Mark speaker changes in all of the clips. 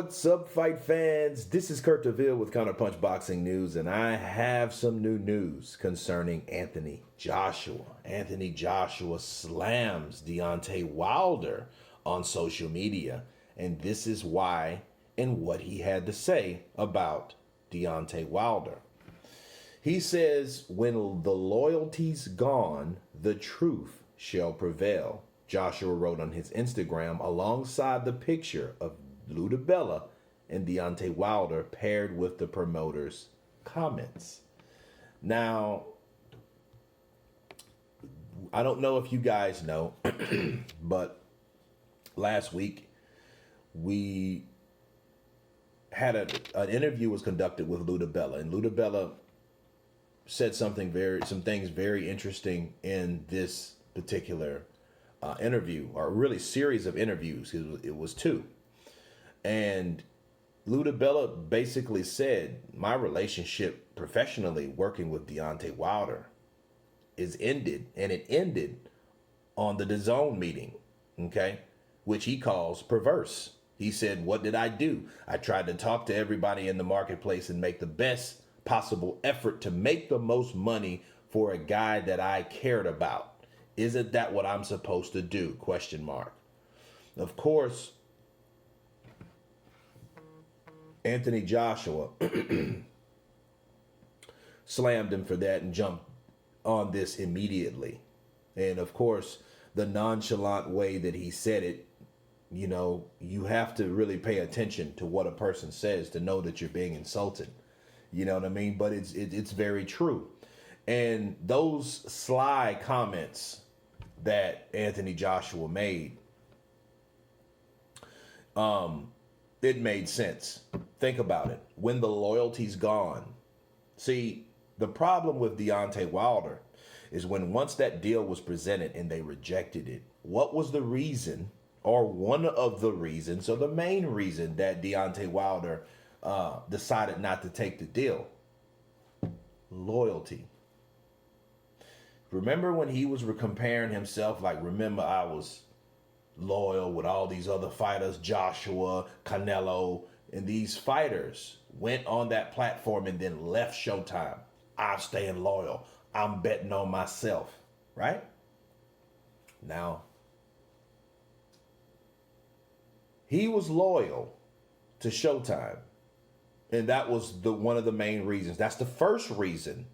Speaker 1: What's up, fight fans? This is Kurt DeVille with Counterpunch Boxing News, and I have some new news concerning Anthony Joshua. Anthony Joshua slams Deontay Wilder on social media, and this is why and what he had to say about Deontay Wilder. He says, when the loyalty's gone, the truth shall prevail. Joshua wrote on his Instagram alongside the picture of DiBella and Deontay Wilder paired with the promoter's comments. Now, I don't know if you guys know, but last week we had an interview was conducted with DiBella, and DiBella said some things very interesting in this particular interview, or really series of interviews. It was two. And DiBella basically said, my relationship professionally working with Deontay Wilder is ended, and it ended on the DAZN meeting, okay, which he calls perverse. He said, what did I do? I tried to talk to everybody in the marketplace and make the best possible effort to make the most money for a guy that I cared about. Isn't that what I'm supposed to do? Question mark. Of course, Anthony Joshua slammed him for that and jumped on this immediately. And of course, the nonchalant way that he said it, you know, you have to really pay attention to what a person says to know that you're being insulted. You know what I mean? But it's very true. And those sly comments that Anthony Joshua made, it made sense. Think about it. When the loyalty's gone. See, the problem with Deontay Wilder is when once that deal was presented and they rejected it, what was the reason, or one of the reasons, or the main reason that Deontay Wilder decided not to take the deal? Loyalty. Remember when he was comparing himself, like, remember I was loyal with all these other fighters, Joshua, Canelo, and these fighters went on that platform and then left Showtime. I'm staying loyal. I'm betting on myself, right? Now, he was loyal to Showtime, and that was one of the main reasons. That's the first reason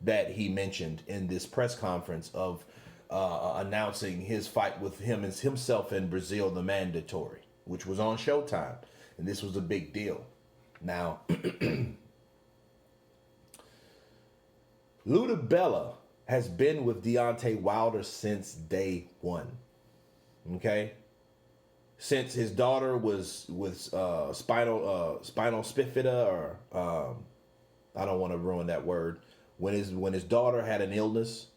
Speaker 1: that he mentioned in this press conference of announcing his fight with himself in Brazil, the mandatory, which was on Showtime. And this was a big deal. Now, DiBella has been with Deontay Wilder since day one. Okay? Since his daughter was with spinal bifida, or I don't want to ruin that word. When his daughter had an illness,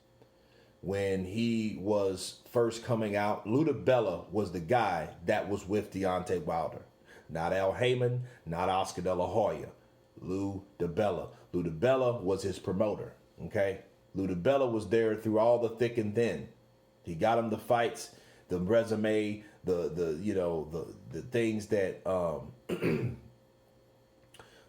Speaker 1: when he was first coming out, DiBella was the guy that was with Deontay Wilder. Not Al Haymon, not Oscar De La Hoya. DiBella. DiBella was his promoter, okay? DiBella was there through all the thick and thin. He got him the fights, the resume, the things that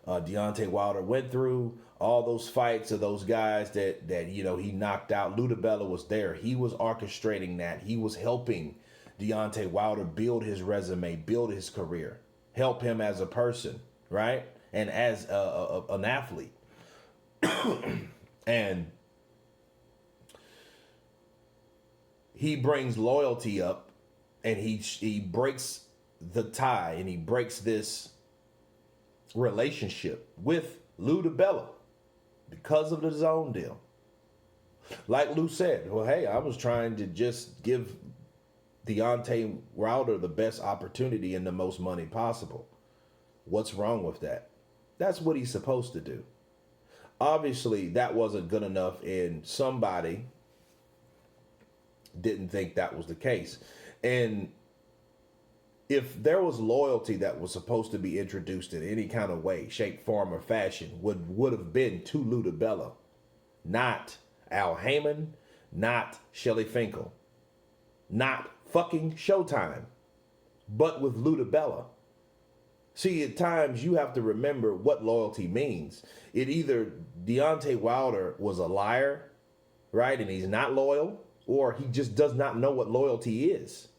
Speaker 1: Deontay Wilder went through, all those fights of those guys that he knocked out. DiBella was there. He was orchestrating that. He was helping Deontay Wilder build his resume, build his career, help him as a person, right? And as an athlete. And he brings loyalty up, and he breaks the tie, and he breaks this relationship with DiBella because of the DAZN deal. Like Lou said, well, hey, I was trying to just give Deontay Wilder the best opportunity and the most money possible. What's wrong with that? That's what he's supposed to do. Obviously, that wasn't good enough, and somebody didn't think that was the case. And if there was loyalty that was supposed to be introduced in any kind of way, shape, form, or fashion, would have been to DiBella, not Al Haymon, not Shelly Finkel, not fucking Showtime, but with DiBella. See, at times you have to remember what loyalty means. It either Deontay Wilder was a liar, right, and he's not loyal, or he just does not know what loyalty is.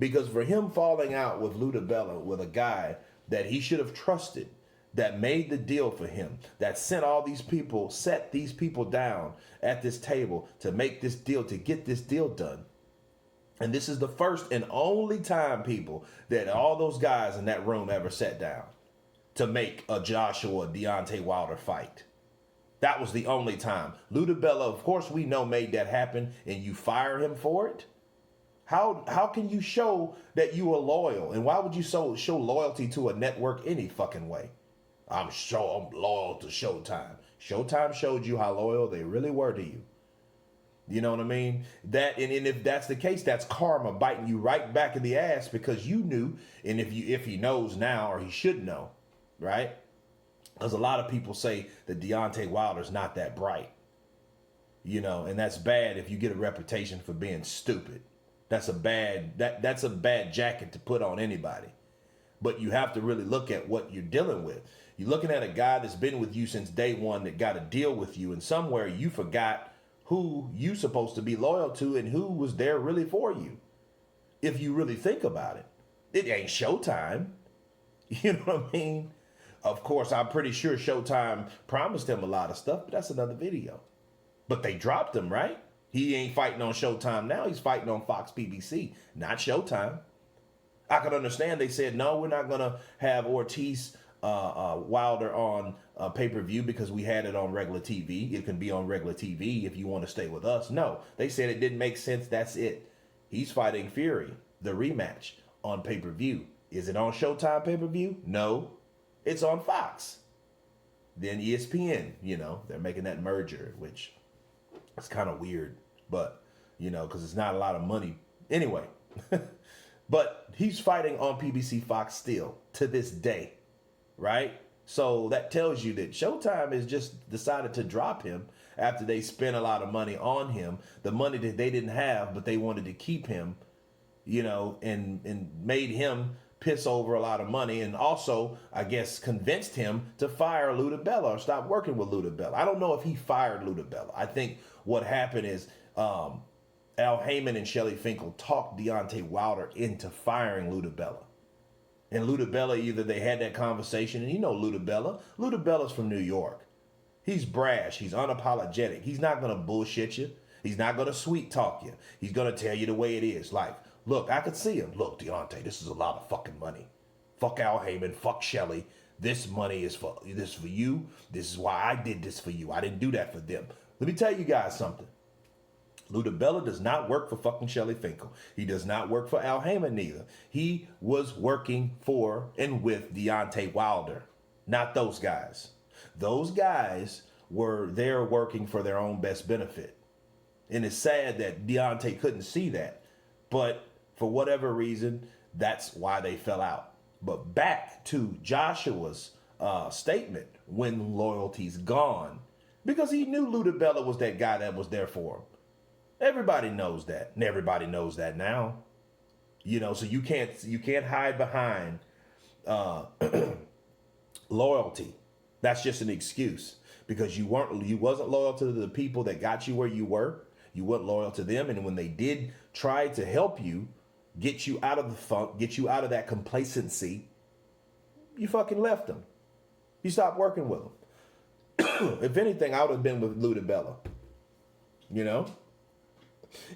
Speaker 1: Because for him falling out with DiBella, with a guy that he should have trusted, that made the deal for him, that sent all these people, set these people down at this table to make this deal, to get this deal done. And this is the first and only time, people, that all those guys in that room ever sat down to make a Joshua Deontay Wilder fight. That was the only time. DiBella, of course, we know made that happen, and you fire him for it. How can you show that you are loyal? And why would you show loyalty to a network any fucking way? I'm loyal to Showtime. Showtime showed you how loyal they really were to you. You know what I mean? And if that's the case, that's karma biting you right back in the ass because you knew, and if he knows now, or he should know, right? Because a lot of people say that Deontay Wilder's not that bright. You know, and that's bad if you get a reputation for being stupid. That's a bad jacket to put on anybody. But you have to really look at what you're dealing with. You're looking at a guy that's been with you since day one, that got to deal with you, and somewhere you forgot who you supposed to be loyal to and who was there really for you. If you really think about it, it ain't Showtime. You know what I mean? Of course, I'm pretty sure Showtime promised him a lot of stuff, but that's another video. But they dropped him, right? He ain't fighting on Showtime now. He's fighting on Fox PBC, not Showtime. I could understand they said, no, we're not going to have Ortiz Wilder on pay-per-view because we had it on regular TV. It can be on regular TV if you want to stay with us. No, they said it didn't make sense. That's it. He's fighting Fury, the rematch, on pay-per-view. Is it on Showtime pay-per-view? No, it's on Fox. Then ESPN, you know, they're making that merger, which is kind of weird, but, you know, because it's not a lot of money. Anyway, but he's fighting on PBC Fox still to this day, right? So that tells you that Showtime has just decided to drop him after they spent a lot of money on him, the money that they didn't have, but they wanted to keep him, you know, and made him piss over a lot of money, and also, I guess, convinced him to fire DiBella or stop working with DiBella. I don't know if he fired DiBella. I think what happened is Al Haymon and Shelly Finkel talked Deontay Wilder into firing DiBella. And DiBella, either they had that conversation, and you know DiBella's from New York. He's brash. He's unapologetic. He's not going to bullshit you. He's not going to sweet talk you. He's going to tell you the way it is. Like, look, I could see him. Look, Deontay, this is a lot of fucking money. Fuck Al Haymon. Fuck Shelly. This money is for you. This is why I did this for you. I didn't do that for them. Let me tell you guys something. DiBella does not work for fucking Shelly Finkel. He does not work for Al Haymon neither. He was working for and with Deontay Wilder, not those guys. Those guys were there working for their own best benefit. And it's sad that Deontay couldn't see that. But for whatever reason, that's why they fell out. But back to Joshua's statement, when loyalty's gone, because he knew DiBella was that guy that was there for him. Everybody knows that, and everybody knows that now. You know, so you can't hide behind loyalty. That's just an excuse because you wasn't loyal to the people that got you where you were. You weren't loyal to them, and when they did try to help you, get you out of the funk, get you out of that complacency, you fucking left them. You stopped working with them. If anything, I would have been with DiBella. You know?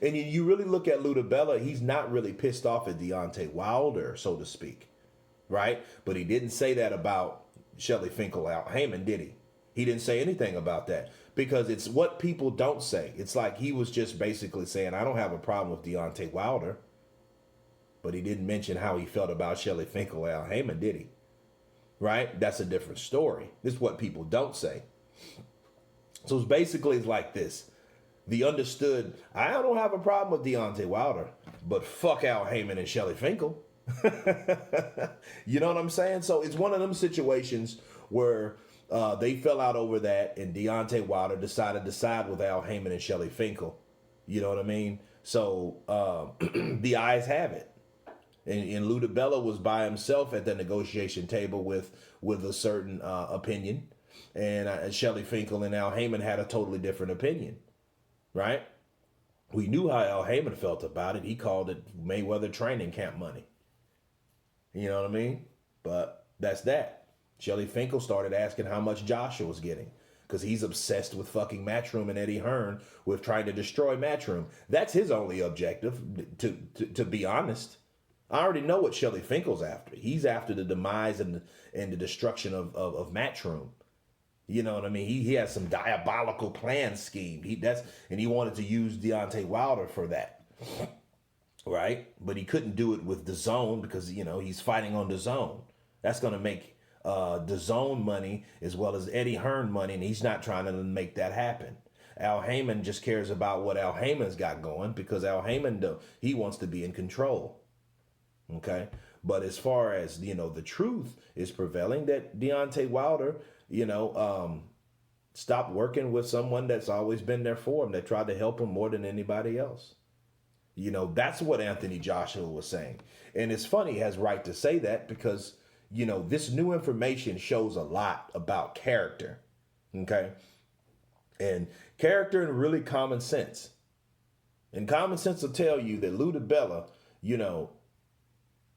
Speaker 1: And you really look at DiBella, he's not really pissed off at Deontay Wilder, so to speak. Right? But he didn't say that about Shelly Finkel, Al Haymon, did he? He didn't say anything about that. Because it's what people don't say. It's like he was just basically saying, I don't have a problem with Deontay Wilder. But he didn't mention how he felt about Shelly Finkel, Al Haymon, did he? Right? That's a different story. This is what people don't say. So it's basically like this. The understood, I don't have a problem with Deontay Wilder, but fuck Al Haymon and Shelly Finkel. You know what I'm saying? So it's one of them situations where they fell out over that, and Deontay Wilder decided to side with Al Haymon and Shelly Finkel. You know what I mean? So the eyes have it. And Lou DiBella was by himself at the negotiation table with a certain opinion, and Shelly Finkel and Al Haymon had a totally different opinion, right? We knew how Al Haymon felt about it. He called it Mayweather training camp money. You know what I mean? But that's that. Shelly Finkel started asking how much Joshua was getting, because he's obsessed with fucking Matchroom and Eddie Hearn with trying to destroy Matchroom. That's his only objective, to be honest. I already know what Shelly Finkel's after. He's after the demise and the destruction of Matchroom. You know what I mean? He has some diabolical plan scheme. He wanted to use Deontay Wilder for that, right? But he couldn't do it with DAZN because he's fighting on DAZN. That's gonna make DAZN money as well as Eddie Hearn money, and he's not trying to make that happen. Al Haymon just cares about what Al Haymon's got going because Al Haymon he wants to be in control. Okay, but as far as the truth is prevailing that Deontay Wilder, stopped working with someone that's always been there for him, that tried to help him more than anybody else. That's what Anthony Joshua was saying, and it's funny he has right to say that because this new information shows a lot about character, okay, and character and really common sense, and common sense will tell you that Lou DiBella,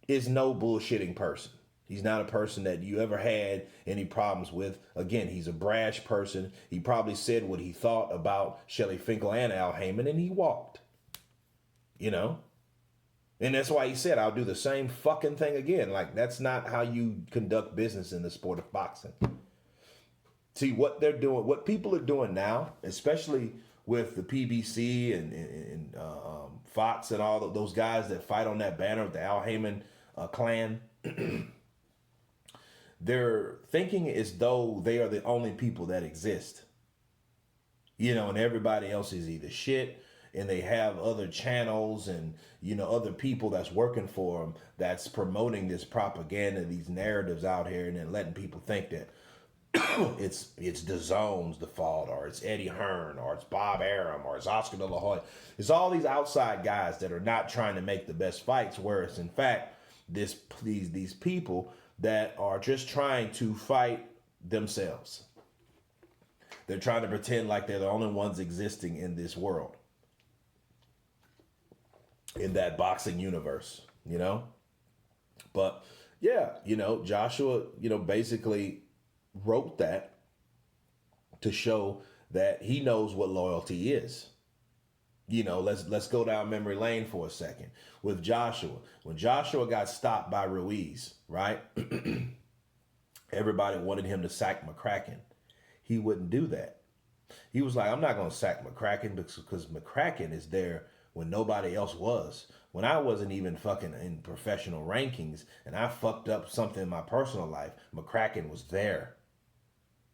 Speaker 1: is no bullshitting person. He's not a person that you ever had any problems with. Again, he's a brash person. He probably said what he thought about Shelly Finkel and Al Haymon, and he walked. And that's why he said, I'll do the same fucking thing again. Like, that's not how you conduct business in the sport of boxing. See, what they're doing, what people are doing now, especially with the PBC and Fox and all of those guys that fight on that banner of the Al Haymon clan, they're thinking as though they are the only people that exist. And everybody else is either shit, and they have other channels and, other people that's working for them that's promoting this propaganda, these narratives out here, and then letting people think that it's DAZN's the fault, or it's Eddie Hearn, or it's Bob Arum, or it's Oscar De La Hoya. It's all these outside guys that are not trying to make the best fights, whereas in fact, these people that are just trying to fight themselves. They're trying to pretend like they're the only ones existing in this world, in that boxing universe, But yeah, Joshua, basically wrote that to show that he knows what loyalty is. Let's go down memory lane for a second with Joshua. When Joshua got stopped by Ruiz, right? Everybody wanted him to sack McCracken. He wouldn't do that. He was like, I'm not going to sack McCracken because McCracken is there when nobody else was. When I wasn't even fucking in professional rankings and I fucked up something in my personal life, McCracken was there.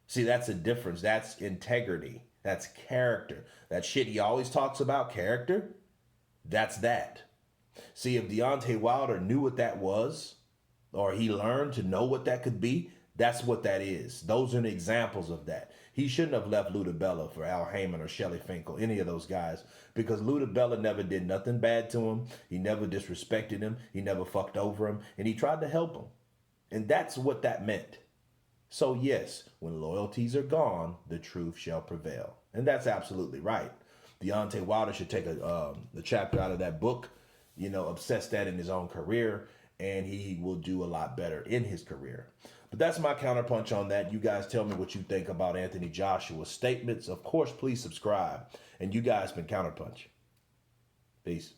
Speaker 1: See, that's a difference. That's integrity. That's character. That shit he always talks about, character, that's that. See, if Deontay Wilder knew what that was, or he learned to know what that could be, that's what that is. Those are the examples of that. He shouldn't have left Lou DiBella for Al Haymon or Shelly Finkel, any of those guys, because Lou DiBella never did nothing bad to him. He never disrespected him. He never fucked over him, and he tried to help him. And that's what that meant. So yes, when loyalties are gone, the truth shall prevail. And that's absolutely right. Deontay Wilder should take the chapter out of that book, obsess that in his own career, and he will do a lot better in his career. But that's my counterpunch on that. You guys tell me what you think about Anthony Joshua's statements. Of course, please subscribe. And you guys been Counterpunch. Peace.